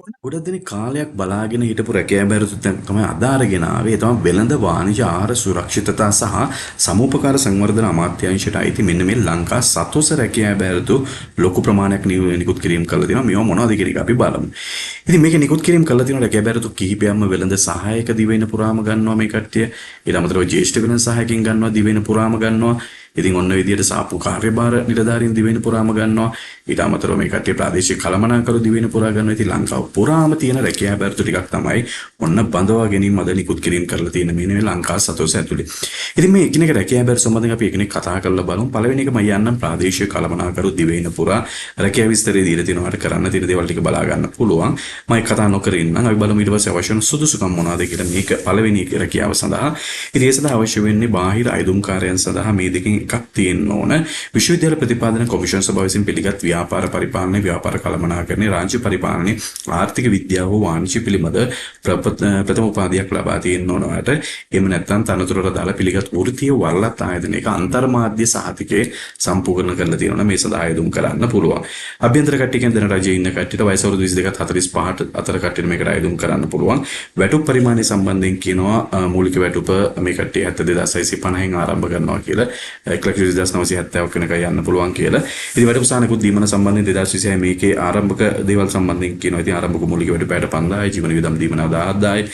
ගොඩක් දෙනෙක් කාලයක් බලාගෙන හිටපු රැකියා බැරිතු තමයි අද අරගෙන ආවේ. ඒ තමයි වෙළඳ වාණිජ ආහාර සුරක්ෂිතතා සහ සමූපකාර සංවර්ධන අමාත්‍යාංශයට අයිති මෙන්න මේ ලංකා සතොස රැකියා බැරිතු ලොකු ප්‍රමාණයක් නිකුත් කිරීම කරලා තියෙනවා. මේවා මොනවද කියන එක අපි බලමු. ඉතින් මේක නිකුත් කිරීම කරලා තියෙනවා රැකියා බැරිතු කිහිපයක්ම වෙළඳ සහායක දිවයින පුරාම ගන්නවා මේ කට්ටිය. ඊට අමතරව ජ්‍යෙෂ්ඨ වෙළඳ සහායකින් ගන්නවා දිවයින පුරාම ගන්නවා. ඉතින් ඔන්න විදියට සාප්පු කාර්යභාර නිලධාරීන් දිවයින පුරාම ගන්නවා. ඊට අමතරව මේ කට්ටිය ප්‍රාදේශීය කළමනාකරු දිවයින පුරා ගන්නවා. ඉතින් ලංකාව පුරාම තියෙන රැකියා බැරිතු ටිකක් තමයි ඔන්න බඳවා ගැනීම අද නිකුත් කිරීම කරලා තියෙන මේ ලංකා සතොස ඇතුලේ. ඉතින් මේ එකිනෙක රැකියා බැරිතු සම්බන්ධයෙන් අපි එකිනෙක කතා කරලා බලමු. පළවෙනි එක මම යන්නම් ප්‍රාදේශීය කළමනාකරු දිවයින පුරා රැකියා විස්තරය දීලා තිනවාට කරන්න තියෙන දේවල් ටික බලා ගන්න පුළුවන්. මම කතා නොකර ඉන්නම්. අපි බලමු ඊට පස්සේ අවශ්‍ය වන සුදුසුකම් මොනවද කියලා මේක පළවෙනි රැකියාව සඳහා. ඉතින් ඒ සඳහා අවශ්‍ය වෙන්නේ බාහිර අයදුම්කාරයන් සඳහා මේ දෙකෙන් එකක් තියෙන්න ඕන. විශ්වවිද්‍යාල ප්‍රතිපාදන කොමිෂන් සභාව විසින් පිළිගත් ව්‍යාපාර පරිපාලනය, ව්‍යාපාර කළමනාකරණය, රාජ්‍ය පරිපාලනය, ආර්ථික විද්‍යාව හෝ වාණිජ්‍ය පිළිබඳ ප්‍රථම උපාධියක් ලබා තියෙන්න ඕනවට එහෙම නැත්නම් තනතුරට දාලා පිළිගත් වෘත්තීය වරලත් ආයතනයක අන්තර්මාධ්‍ය සහතිකයේ සම්පූර්ණ කරලා තියෙනවා. මේ සඳහා ආයදුම් කරන්න පුළුවන්. අභ්‍යන්තර කට්ටියකින් දැන රජයේ ඉන්න කට්ටියට වයස අවුරුදු 22ත් 45ට අතර කට්ටියට මේකට ආයදුම් කරන්න පුළුවන්. වැටුප් පරිමාණය සම්බන්ධයෙන් කියනවා මූලික වැටුප මේ කට්ටිය 72650න් ආරම්භ කරනවා කියලා. 1,2970ක් වෙනකන් යන්න පුළුවන් කියලා. ඉතින් වැටුප් සානකුත් දීමන සම්බන්ධයෙන් 2026 මේකේ ආරම්භක දේවල් සම්බන්ධයෙන් කියනවා. ඉතින් ආරම්භක මූලික වැටුපට 5000යි, ජීවන වියදම් දීමන 10000යි,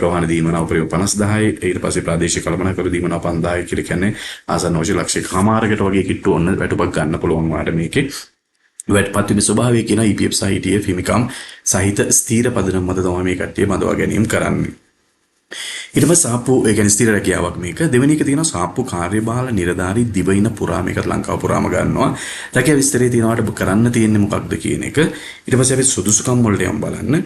ප්‍රවාහන දීමන උපරිම 50000යි, ඊට පස්සේ ප්‍රාදේශීය කළමනාකරු දීමන 5000යි කියලා කියන්නේ ආසන්න වශයෙන් ලක්ෂයකමාරකට වගේ කිට්ටු ඔන්න වැටුපක් ගන්න පුළුවන් වාට මේකේ. වැටපත්වීමේ ස්වභාවය කියන EPF සහ ETF හිමිකම් සහිත ස්ථීර පදනම මත තමයි මේ කට්ටිය බඳවා ගැනීම කරන්නේ. ඊට පස්සේ සාප්පු ඒ කියන්නේ ස්ථිර රැකියාවක් මේක. දෙවෙනි එක තියෙනවා සාප්පු කාර්යබහල නිලධාරී දිවයින පුරා මේකත් ලංකාව පුරාම ගන්නවා. රැකියා විස්තරේ තියෙනවාට කරන්න තියෙන්නේ මොකක්ද කියන එක. ඊට පස්සේ අපි සුදුසුකම් වලට යමු බලන්න.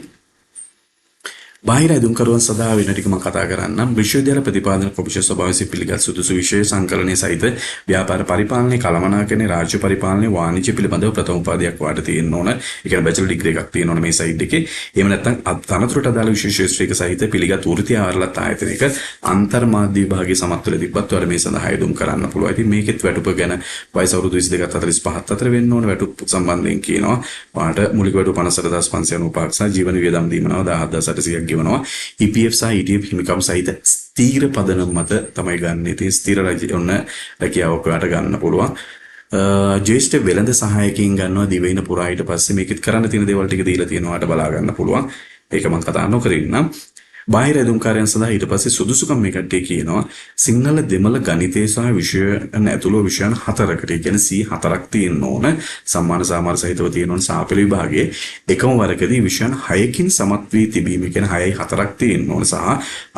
බාහිර අයදුම්කරුවන් සඳහා වෙන ටික මම කතා කරන්නම්. විශ්වවිද්‍යාල ප්‍රතිපාදන කොමිෂන් සභාව විසින් පිළිගත් සුදුසු විෂය සංකලනයේ සහිත ව්‍යාපාර පරිපාලනය, කළමනාකරණය, රාජ්‍ය පරිපාලනය, වාණිජ්‍ය පිළිබඳව ප්‍රථම උපාධියක් වාට තියෙන්න ඕන. ඒ කියන්නේ බැචලර් ඩිග්‍රී එකක් තියෙන්න ඕන මේ සයිඩ් එකේ. එහෙම නැත්නම් තනතුරට අදාළ විශේෂ ශ්‍රේෂ්ඨ සහිත පිළිගත් වෘත්තීය ආරලත් ආයතනයක අන්තර්මාධ්‍ය විභාගයේ සමත් වෙලා තිබ්බත් වල මේ සඳහා අයදුම් කරන්න පුළුවන්. ඉතින් මේකෙත් වැටුප ගැන වයස අවුරුදු 22ත් 45ත් අතර වෙන්න ඕන. වැටුප් සම්බන්ධයෙන් කියනවා වාට මූලික වැටුප 58595 සහ ජීවන වියදම් දීමනවා 17800ක් ගෙවනවා. EPF සහ ETF හිමිකම් සහිත ස්ථීර පදනම මත තමයි ගන්න. ඉතින් ස්ථීර රජ ඔන්න රැකියාවක් ඔයාලට ගන්න පුළුවන්. ජ්‍යෙෂ්ඨ වෙළඳ සහායකයින් ගන්නවා දිවයින පුරා. ඊට පස්සේ මේකෙත් කරන්න තියෙන දේවල් ටික දීලා තියෙනවාට බලා ගන්න පුළුවන්. ඒක මම කතා නොකර ඉන්නම්. බාහිර අයදුම්කාරයන් සඳහා ඊට පස්සේ සුදුසුකම් මේ කට්ටිය කියනවා සිංහල දෙමළ ගණිතය සහ විෂයන් ඇතුළු විෂයන් 4කට. ඒ කියන්නේ C4ක් තියෙන්න ඕන. සම්මාන සාමාර සහිතව තියෙන්න ඕන සාපේල විභාගයේ එකම වරකදී විෂයන් 6කින් සමත් වී තිබීම. ඒ කියන්නේ 6යි 4ක් තියෙන්න ඕන සහ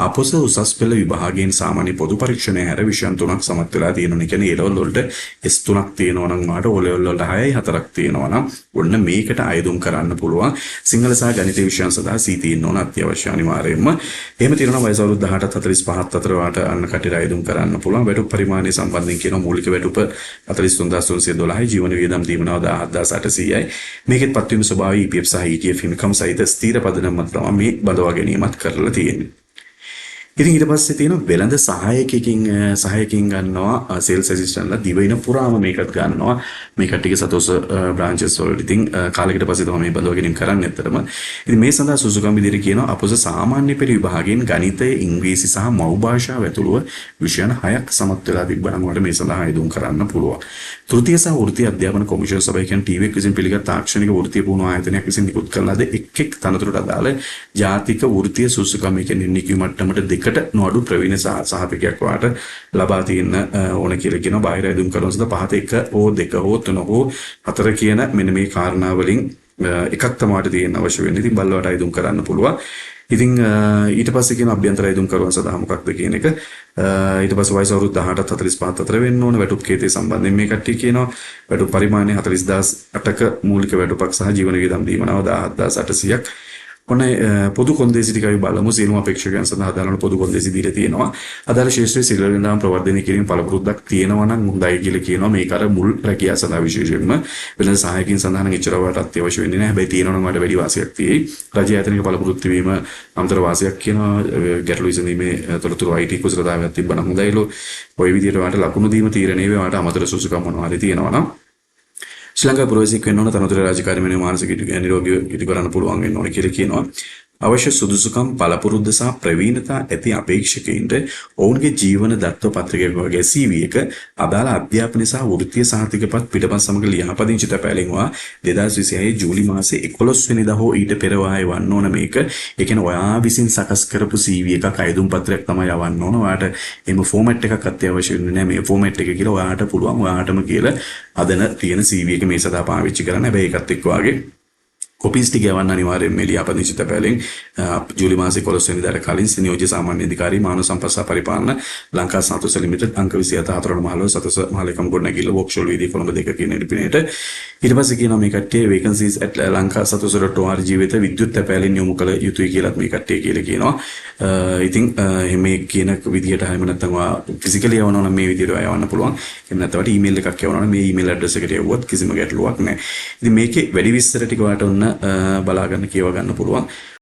අපොස උසස් පෙළ විභාගයෙන් සාමාන්‍ය පොදු පරීක්ෂණය හැර විෂයන් 3ක් සමත් වෙලා තියෙන්න ඕන. ඒ කියන්නේ A level වලට S3ක් තියෙනවා නම් වාට O level වලට 6යි 4ක් තියෙනවා නම් ඔන්න මේකට අයදුම් කරන්න පුළුවන්. සිංහල සහ ගණිත විෂයන් සඳහා C තියෙන්න ඕන අත්‍යවශ්‍ය අනිවාර්යයෙන්ම. එහෙම තියෙනවා වයස අවුරුදු 18ත් 45ත් අතර වාට අන්න කටට අයදුම් කරන්න පුළුවන්. වැටුප් පරිමාණය සම්බන්ධයෙන් කියනවා මූලික වැටුප 43312යි, ජීවන වියදම් දීමනවා 17800යි. මේකෙත් පත්වීම ස්වභාවය EPF සහ ETF හිමිකම් සහිත ස්ථීර පදනම මත තමයි මේ බඳවා ගැනීමත් කරලා තියෙන්නේ. ඉතින් ඊට පස්සේ තියෙන වෙළඳ සහායකකින් ගන්නවා සේල්ස් ඇසිස්ටන්ට්ලා දිවයින පුරාම මේකත් ගන්නවා. මේ කට්ටියගේ සතොස් බ්‍රාන්චස් වලට ඉතින් කාලයකට පස්සේ තමයි මේ බඳවා ගැනීම කරන්නේ ඇත්තටම. ඉතින් මේ සඳහා සුසුකම් විදිහට කියනවා අපොස සාමාන්‍ය පෙළ විභාගයෙන් ගණිතය, ඉංග්‍රීසි සහ මව් භාෂාව ඇතුළුව විෂයන් 6ක් සමත් වෙලා තිබ්බනම් ඔයාලට මේ සඳහා ආයදුම් කරන්න පුළුවන්. තෘතීය සහ වෘත්තීය අධ්‍යාපන කොමිෂන් සභාව කියන්නේ ටීවී එක විසින් පිළිගත් තාක්ෂණික වෘත්තීය පුහුණු ආයතනයක් විසින් නිකුත් කළාද එක් තනතුරට අදාළ ජාතික වෘත්තීය සුසුකම් කියන්නේ නිකියු මට්ටමට දෙකට නොඅඩු ප්‍රවීණ සහතිකයක් වාට ලබා තියෙන ඕන කියලා කියනවා. බාහිර අයදුම් කරන සඳහා පහත 1 හෝ 2 හෝ 3 හෝ 4 කියන මෙන්න මේ කාරණා වලින් එකක් තමයි තියෙන්න අවශ්‍ය වෙන්නේ. ඉතින් බල්ලවට අයදුම් කරන්න පුළුවන්. ඉතින් ඊට පස්සේ කියන අභ්‍යන්තර අයදුම් කරුවන් සඳහා මොකක්ද කියන එක ඊට පස්සේ වයස අවුරුදු 18ත් 45ත් අතර වෙන්න ඕන. වැටුප් කේතේ සම්බන්ධයෙන් මේ කට්ටිය කියනවා වැටුප් පරිමාණය 40008ක මූලික වැටුපක් සහ ජීවන වියදම් දීමනවා 17800ක්. ඔන්න පොදු කොන්දේසි ටික අපි බලමු. සියලුම අපේක්ෂකයන් සඳහා දාන පොදු කොන්දේසි දීලා තියෙනවා. අදාළ ශාස්ත්‍රීය සිල්වර වෙනදාම ප්‍රවර්ධනය කිරීම පළපුරුද්දක් තියෙනවා නම් හොඳයි කියලා කියනවා. මේක අර මුල් රැකියාව සඳහා විශේෂයෙන්ම වෙළඳ සහායකින් සඳහා නම් එච්චර වට අත්‍යවශ්‍ය වෙන්නේ නැහැ. හැබැයි තියෙනවා නම් මට වැඩි වාසියක් තියෙයි. රජය ආයතනික පළපුරුද්ද තිබීම අමතර වාසියක් කියනවා. ගැටළු විසඳීමේ තොරතුරු IT කුසලතාවයක් තිබ්බනම් හොඳයිලු. ওই විදිහට වට ලකුණු දීම තීරණය වේ වට අමතර සුසුකම් මොනවා හරි තියෙනවා නම් ශ්‍රී ලංකාවේ ප්‍රවේශික වෙන්න ඕන තනතුර රාජකාරී මෙන්න මානසික නිරෝගී ඉටු කරන්න පුළුවන් වෙන්න ඕන කියලා කියනවා. අවශ්‍ය සුදුසුකම් පළපුරුද්ද සහ ප්‍රවීණතා ඇති අපේක්ෂකයින්ට ඔවුන්ගේ ජීවන දත්ත පත්‍රිකයක වගේ CV එක අදාළ අධ්‍යාපන සහ වෘත්තීය සහතිකපත් පිටපත් සමග ලියාපදිංචි තැපෑලෙනවා 2026 ජූලි මාසේ 11 වෙනිදා හෝ ඊට පෙර වායේ වන්න ඕන මේක. ඒ කියන්නේ ඔයා විසින් සකස් කරපු CV එකක් අයදුම් පත්‍රයක් තමයි යවන්න ඕන. ඔයාට එම ෆෝමැට් එකක් අත්‍යවශ්‍ය වෙන්නේ නැහැ. මේ ෆෝමැට් එක කියලා ඔයාට පුළුවන් ඔයාටම කියලා අදන තියෙන CV එක මේ සදා පාවිච්චි කරන්න. හැබැයි ඒකත් එක්ක වාගේ කොපීස් ටික යවන්න අනිවාර්යෙන් මේ ලියාපදිංචි තැපෑලෙන් ජූලි මාසේ 11 වෙනිදාට කලින් නියෝජ්‍ය සාමාන්‍ය අධිකාරී මානව සම්පත් සහ පරිපාලන ලංකා සතුස ලිමිටඩ් අංක 27 4 මහලුව සතුස මහලේකම් ගොඩනැගිල්ල වොක්ෂෝල් වීදියේ කොළඹ 2 කියන ඉදිරිපිනේට ඊට පස්සේ කියනවා මේ කට්ටිය vacancies at lankasatus.org වෙත විද්‍යුත් තැපෑලෙන් යොමු කළ යුතුයි කියලාත් මේ කට්ටිය කියලා කියනවා. ඉතින් මේ කියන විදිහට හැම නැත්නම් ඔයා ෆිසිකලි යවනවා නම් මේ විදිහට යවන්න පුළුවන්. එහෙම නැත්නම් ඊමේල් එකක් යවනවා නම් මේ ඊමේල් ඇඩ්‍රස් එකට යවුවත් කිසිම ගැටලුවක් නැහැ. ඉතින් මේකේ වැඩි විස්තර ටික ඔයාලට ඔන්න බලා ගන්න කියව ගන්න පුළුවන්.